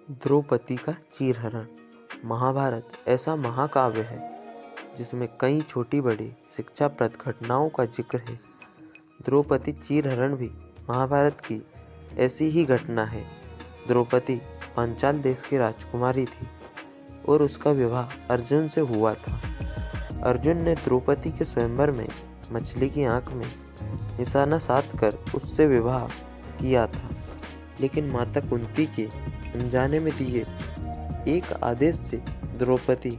द्रौपदी का चीरहरण। महाभारत ऐसा महाकाव्य है जिसमें कई छोटी बड़ी शिक्षाप्रद घटनाओं का जिक्र है। द्रौपदी चीरहरण भी महाभारत की ऐसी ही घटना है। द्रौपदी पांचाल देश की राजकुमारी थी और उसका विवाह अर्जुन से हुआ था। अर्जुन ने द्रौपदी के स्वयंवर में मछली की आंख में निशाना साध कर उससे विवाह किया था, लेकिन माता कुंती के अनजाने में दिए एक आदेश से द्रौपदी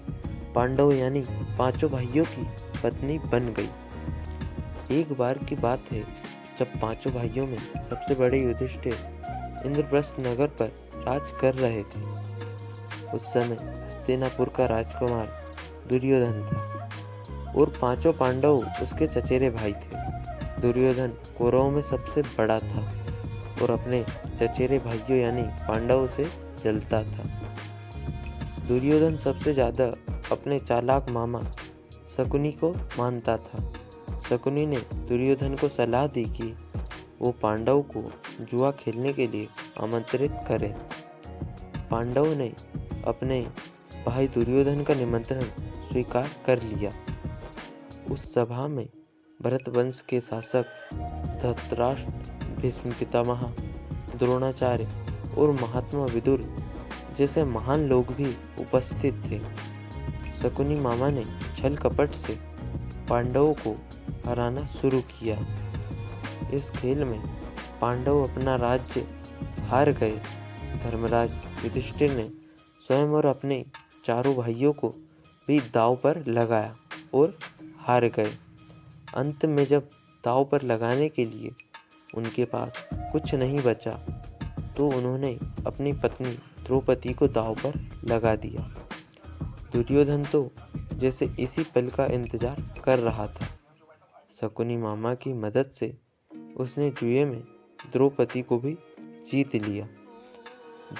पांडव यानी पांचों भाइयों की पत्नी बन गई। एक बार की बात है जब पांचों भाइयों में सबसे बड़े युधिष्ठिर इंद्रप्रस्थ नगर पर राज कर रहे थे। उस समय हस्तिनापुर का राजकुमार दुर्योधन था और पांचों पांडव उसके चचेरे भाई थे। दुर्योधन कौरवों में सबसे बड़ा था और अपने चचेरे भाइयों यानी पांडवों से जलता था। दुर्योधन सबसे ज़्यादा अपने चालाक मामा शकुनी को मानता था। शकुनी ने दुर्योधन को सलाह दी कि वो पांडव को जुआ खेलने के लिए आमंत्रित करे। पांडव ने अपने भाई दुर्योधन का निमंत्रण स्वीकार कर लिया। उस सभा में भरत वंश के शासक धृतराष्ट्र, भीष्म पितामह, द्रोणाचार्य और महात्मा विदुर जैसे महान लोग भी उपस्थित थे। शकुनी मामा ने छल कपट से पांडवों को हराना शुरू किया। इस खेल में पांडव अपना राज्य हार गए। धर्मराज युधिष्ठिर ने स्वयं और अपने चारों भाइयों को भी दांव पर लगाया और हार गए। अंत में जब दांव पर लगाने के लिए उनके पास कुछ नहीं बचा तो उन्होंने अपनी पत्नी द्रौपदी को दांव पर लगा दिया। दुर्योधन तो जैसे इसी पल का इंतजार कर रहा था। शकुनी मामा की मदद से उसने जुए में द्रौपदी को भी जीत लिया।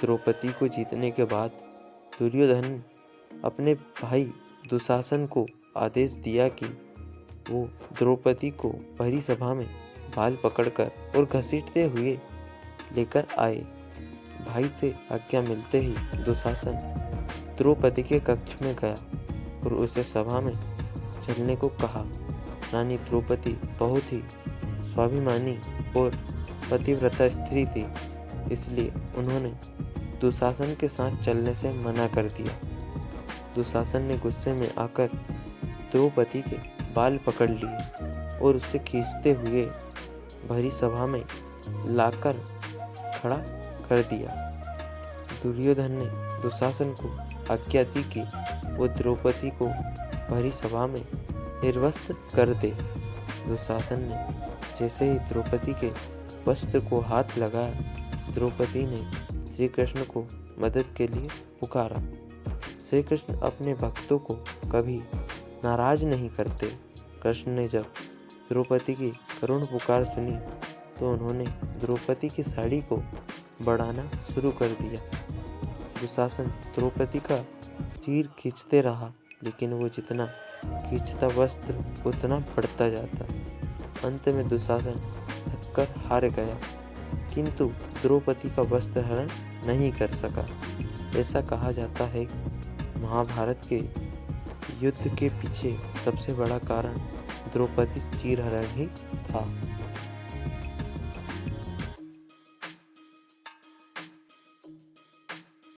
द्रौपदी को जीतने के बाद दुर्योधन अपने भाई दुशासन को आदेश दिया कि वो द्रौपदी को भरी सभा में बाल पकड़कर और घसीटते हुए लेकर आए। भाई से आज्ञा मिलते ही दुशासन द्रौपदी के कक्ष में गया और उसे सभा में चलने को कहा। रानी द्रौपदी बहुत ही स्वाभिमानी और पतिव्रता स्त्री थी, इसलिए उन्होंने दुशासन के साथ चलने से मना कर दिया। दुशासन ने गुस्से में आकर द्रौपदी के बाल पकड़ लिए और उसे खींचते हुए भरी सभा में लाकर खड़ा कर दिया। दुर्योधन ने दुशासन को आज्ञा दी कि वो द्रौपदी को भरी सभा में निर्वस्त्र कर दे। दुशासन ने जैसे ही द्रौपदी के वस्त्र को हाथ लगाया, द्रौपदी ने श्री कृष्ण को मदद के लिए पुकारा। श्री कृष्ण अपने भक्तों को कभी नाराज नहीं करते। कृष्ण ने जब द्रौपदी की करुण पुकार सुनी तो उन्होंने द्रौपदी की साड़ी को बढ़ाना शुरू कर दिया। दुशासन द्रौपदी का चीर खींचते रहा, लेकिन वो जितना खींचता वस्त्र उतना बढ़ता जाता। अंत में दुशासन थककर हार गया, किंतु द्रौपदी का वस्त्र हरण नहीं कर सका। ऐसा कहा जाता है कि महाभारत के युद्ध के पीछे सबसे बड़ा कारण द्रौपदी चीरहरण ही था।